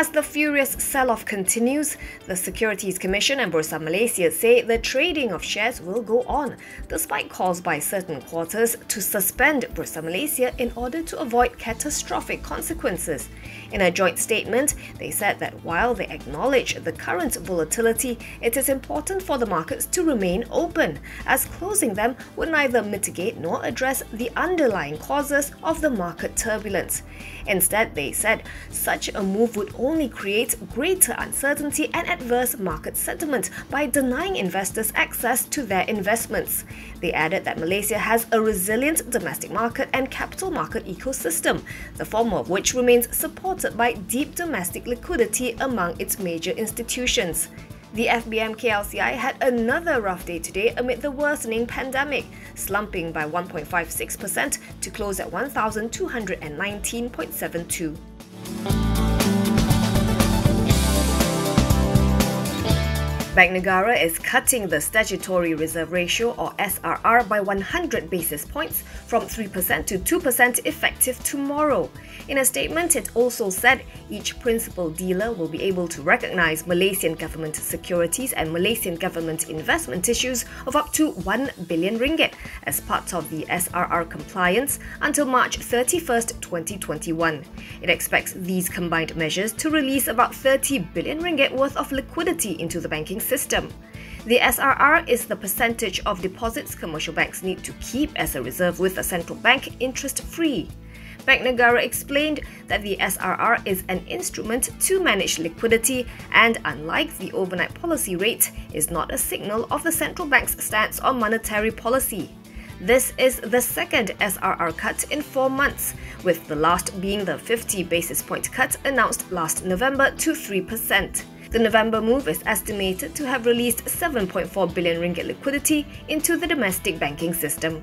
As the furious sell-off continues, the Securities Commission and Bursa Malaysia say the trading of shares will go on, despite calls by certain quarters to suspend Bursa Malaysia in order to avoid catastrophic consequences. In a joint statement, they said that while they acknowledge the current volatility, it is important for the markets to remain open, as closing them would neither mitigate nor address the underlying causes of the market turbulence. Instead, they said such a move would only create greater uncertainty and adverse market sentiment by denying investors access to their investments. They added that Malaysia has a resilient domestic market and capital market ecosystem, the former of which remains supported by deep domestic liquidity among its major institutions. The FBM KLCI had another rough day today amid the worsening pandemic, slumping by 1.56% to close at 1,219.72. Bank Negara is cutting the statutory reserve ratio or SRR by 100 basis points from 3% to 2% effective tomorrow. In a statement, it also said each principal dealer will be able to recognise Malaysian government securities and Malaysian government investment issues of up to 1 billion ringgit as part of the SRR compliance until March 31st, 2021. It expects these combined measures to release about 30 billion ringgit worth of liquidity into the banking system. The SRR is the percentage of deposits commercial banks need to keep as a reserve with a central bank interest-free. Bank Negara explained that the SRR is an instrument to manage liquidity and, unlike the overnight policy rate, is not a signal of the central bank's stance on monetary policy. This is the second SRR cut in 4 months, with the last being the 50 basis point cut announced last November to 3%. The November move is estimated to have released 7.4 billion ringgit liquidity into the domestic banking system.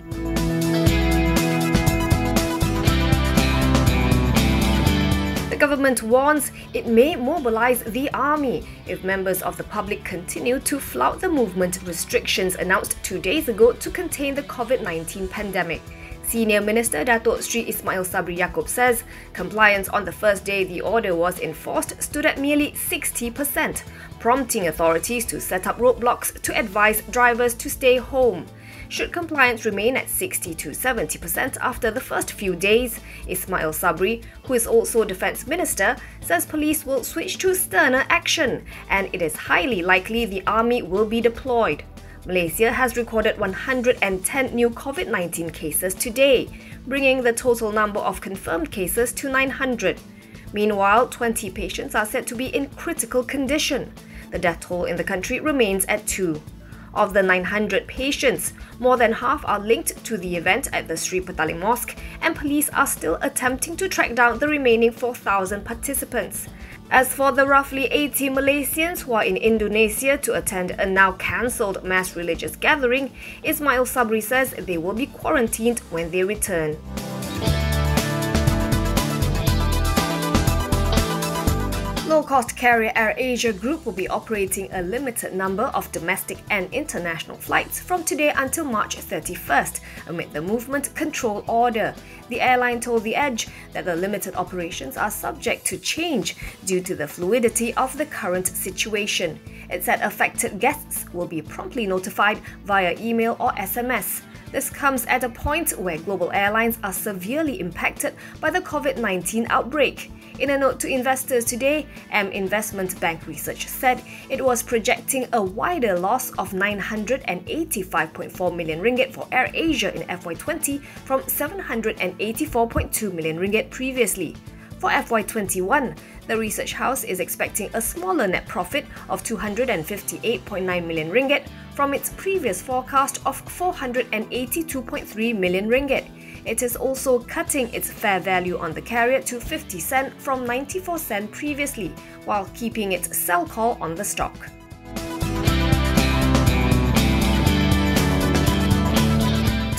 The government warns it may mobilise the army if members of the public continue to flout the movement restrictions announced 2 days ago to contain the COVID-19 pandemic. Senior Minister Datuk Sri Ismail Sabri Yaakob says compliance on the first day the order was enforced stood at merely 60%, prompting authorities to set up roadblocks to advise drivers to stay home. Should compliance remain at 60 to 70% after the first few days, Ismail Sabri, who is also Defence Minister, says police will switch to sterner action and it is highly likely the army will be deployed. Malaysia has recorded 110 new COVID-19 cases today, bringing the total number of confirmed cases to 900. Meanwhile, 20 patients are said to be in critical condition. The death toll in the country remains at 2. Of the 900 patients, more than half are linked to the event at the Sri Petaling Mosque, and police are still attempting to track down the remaining 4,000 participants. As for the roughly 80 Malaysians who are in Indonesia to attend a now cancelled mass religious gathering, Ismail Sabri says they will be quarantined when they return. Low-cost carrier AirAsia Group will be operating a limited number of domestic and international flights from today until March 31st amid the movement control order. The airline told The Edge that the limited operations are subject to change due to the fluidity of the current situation. It said affected guests will be promptly notified via email or SMS. This comes at a point where global airlines are severely impacted by the COVID-19 outbreak. In a note to investors today, M Investment Bank Research said it was projecting a wider loss of 985.4 million ringgit for AirAsia in FY20 from 784.2 million ringgit previously. For FY21, the research house is expecting a smaller net profit of 258.9 million ringgit from its previous forecast of 482.3 million ringgit. It is also cutting its fair value on the carrier to 50 cent from 94 cent previously, while keeping its sell call on the stock.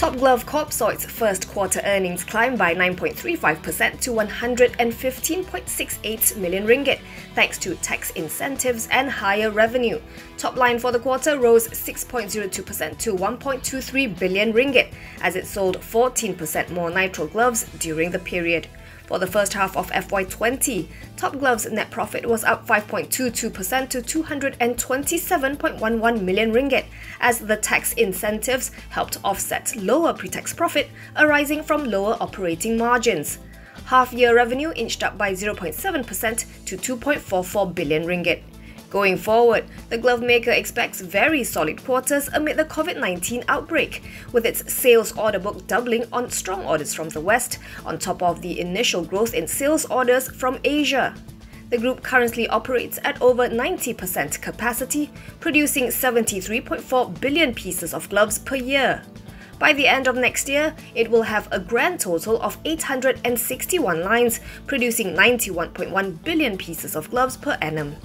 Top Glove Corpsoid's first quarter earnings climbed by 9.35% to 115.68 million ringgit, thanks to tax incentives and higher revenue. Top line for the quarter rose 6.02% to 1.23 billion ringgit, as it sold 14% more nitrile gloves during the period. For the first half of FY20, Top Glove's net profit was up 5.22% to 227.11 million ringgit, as the tax incentives helped offset lower pre-tax profit arising from lower operating margins. Half-year revenue inched up by 0.7% to 2.44 billion ringgit. Going forward, the glove maker expects very solid quarters amid the COVID-19 outbreak, with its sales order book doubling on strong orders from the West, on top of the initial growth in sales orders from Asia. The group currently operates at over 90% capacity, producing 73.4 billion pieces of gloves per year. By the end of next year, it will have a grand total of 861 lines, producing 91.1 billion pieces of gloves per annum.